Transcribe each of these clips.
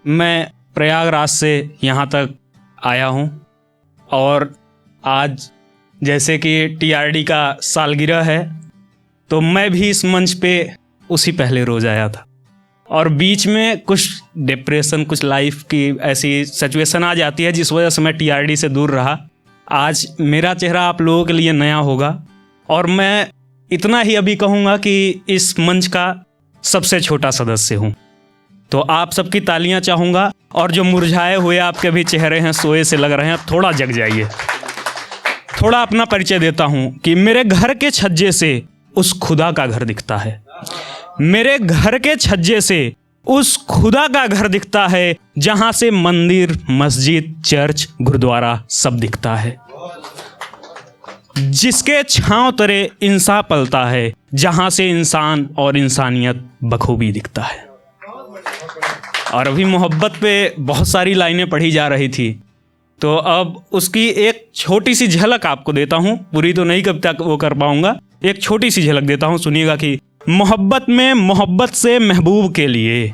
मैं प्रयागराज से यहाँ तक आया हूँ और आज जैसे कि टीआरडी का सालगिरह है तो मैं भी इस मंच पे उसी पहले रोज़ आया था और बीच में कुछ डिप्रेशन, कुछ लाइफ की ऐसी सिचुएशन आ जाती है जिस वजह से मैं टीआरडी से दूर रहा। आज मेरा चेहरा आप लोगों के लिए नया होगा और मैं इतना ही अभी कहूँगा कि इस मंच का सबसे छोटा सदस्य हूँ। तो आप सबकी तालियां चाहूँगा और जो मुरझाए हुए आपके भी चेहरे हैं, सोए से लग रहे हैं, थोड़ा जग जाइए। थोड़ा अपना परिचय देता हूँ कि मेरे घर के छज्जे से उस खुदा का घर दिखता है। मेरे घर के छज्जे से उस खुदा का घर दिखता है जहाँ से मंदिर, मस्जिद, चर्च, गुरुद्वारा सब दिखता है। जिसके छांव तले इंसान पलता है, जहाँ से इंसान और इंसानियत बखूबी दिखता है। और अभी मोहब्बत पे बहुत सारी लाइनें पढ़ी जा रही थी तो अब उसकी एक छोटी सी झलक आपको देता हूँ। पूरी तो नहीं कब तक वो कर पाऊँगा, एक छोटी सी झलक देता हूँ, सुनिएगा कि मोहब्बत में मोहब्बत से महबूब के लिए,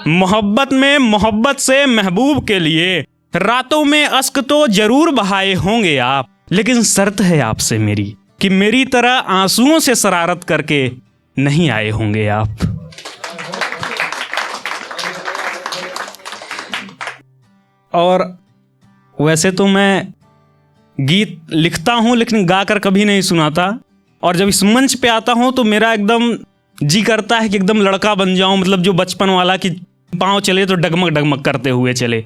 मोहब्बत में मोहब्बत से महबूब के लिए रातों में अश्क तो जरूर बहाए होंगे आप, लेकिन शर्त है आपसे मेरी कि मेरी तरह आंसुओं से शरारत करके नहीं आए होंगे आप। और वैसे तो मैं गीत लिखता हूँ लेकिन गाकर कभी नहीं सुनाता और जब इस मंच पे आता हूँ तो मेरा एकदम जी करता है कि एकदम लड़का बन जाऊँ, मतलब जो बचपन वाला कि पाँव चले तो डगमग डगमग करते हुए चले।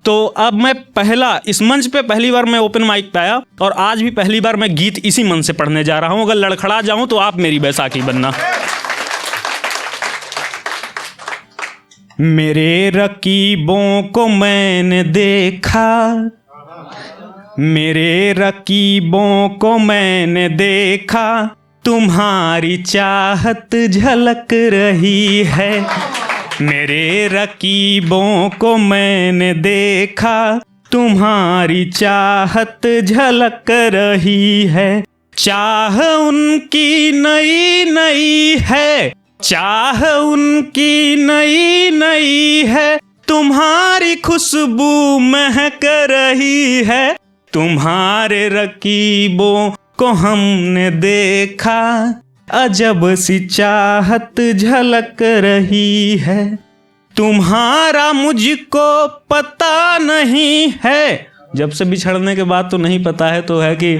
तो अब मैं इस मंच पे पहली बार मैं ओपन माइक पे आया और आज भी पहली बार मैं गीत इसी मन से पढ़ने जा रहा हूँ। अगर लड़खड़ा जाऊँ तो आप मेरी बैसाखी बनना। मेरे रकीबों को मैंने देखा, मेरे रकीबों को मैंने देखा, तुम्हारी चाहत झलक रही है। मेरे रकीबों को मैंने देखा, तुम्हारी चाहत झलक रही है। चाह उनकी नई नई है, चाह उनकी नई नई है, तुम्हारी खुशबू महक रही है। तुम्हारे रकीबों को हमने देखा, अजब सी चाहत झलक रही है। तुम्हारा मुझको पता नहीं है, जब से बिछड़ने के बाद तो नहीं पता है, तो है कि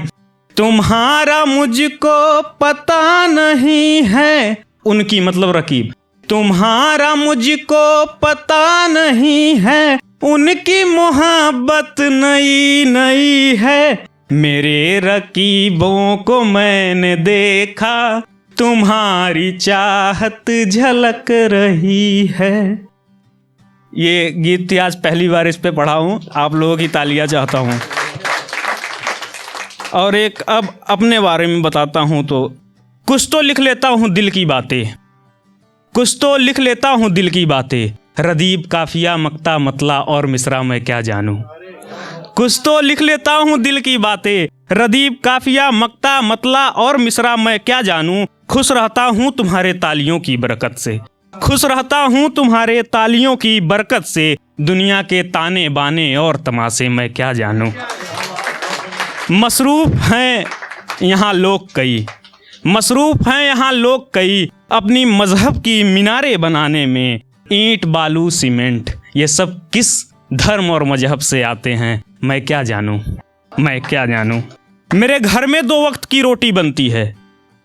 तुम्हारा मुझको पता नहीं है। उनकी मतलब रकीब, तुम्हारा मुझको पता नहीं है, उनकी मोहब्बत नई नई है। मेरे रकीबों को मैंने देखा, तुम्हारी चाहत झलक रही है। ये गीत आज पहली बार इस पे पढ़ा हूँ, आप लोगों की तालियां चाहता हूँ। और एक अब अपने बारे में बताता हूँ तो कुछ तो लिख लेता हूँ दिल की बातें, कुछ तो लिख लेता हूँ दिल की बातें, रदीब काफिया मक्ता मतला और मिसरा मैं क्या जानूं। कुछ तो लिख लेता हूँ दिल की बातें, रदीब काफिया मक्ता मतला और मिसरा मैं क्या जानूं। खुश रहता हूँ तुम्हारे तालियों की बरकत से, खुश रहता हूँ तुम्हारे तालियों की बरकत से, दुनिया के ताने बाने और तमाशे मैं क्या जानूं। मसरूफ हैं यहाँ लोग कई, मसरूफ हैं यहाँ लोग कई, अपनी मजहब की मीनारे बनाने में। ईंट बालू सीमेंट ये सब किस धर्म और मजहब से आते हैं मैं क्या जानूं, मैं क्या जानूं। मेरे घर में 2 वक्त की रोटी बनती है,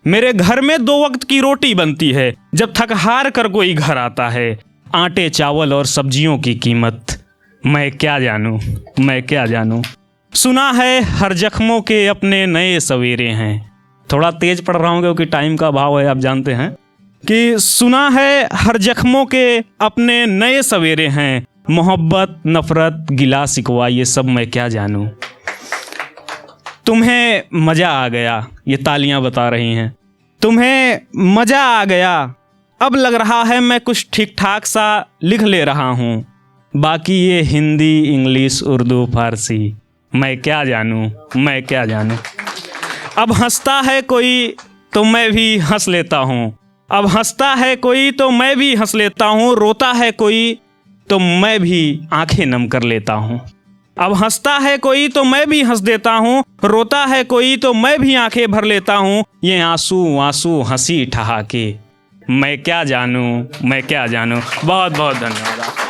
मेरे घर में 2 वक्त की रोटी बनती है, जब थक हार कर कोई घर आता है। आटे चावल और सब्जियों की कीमत मैं क्या जानूं, मैं क्या जानूं। सुना है हर जख्मों के अपने नए सवेरे हैं, थोड़ा तेज पढ़ रहा हूँ क्योंकि टाइम का अभाव है, आप जानते हैं कि सुना है हर जख्मों के अपने नए सवेरे हैं। मोहब्बत, नफरत, गिला शिकवा ये सब मैं क्या जानूं। तुम्हें मज़ा आ गया, ये तालियां बता रही हैं, तुम्हें मज़ा आ गया, अब लग रहा है मैं कुछ ठीक ठाक सा लिख ले रहा हूँ। बाकी ये हिंदी, इंग्लिश, उर्दू, फारसी मैं क्या जानूं, मैं क्या जानूं। अब हंसता है कोई तो मैं भी हंस लेता हूँ, अब हंसता है कोई तो मैं भी हंस लेता हूँ। रोता है कोई तो मैं भी आंखें नम कर लेता हूँ। अब हंसता है कोई तो मैं भी हंस देता हूँ, रोता है कोई तो मैं भी आंखें भर लेता हूँ। ये आंसू आंसू हंसी ठहाके, मैं क्या जानूँ, मैं क्या जानूँ। बहुत बहुत धन्यवाद।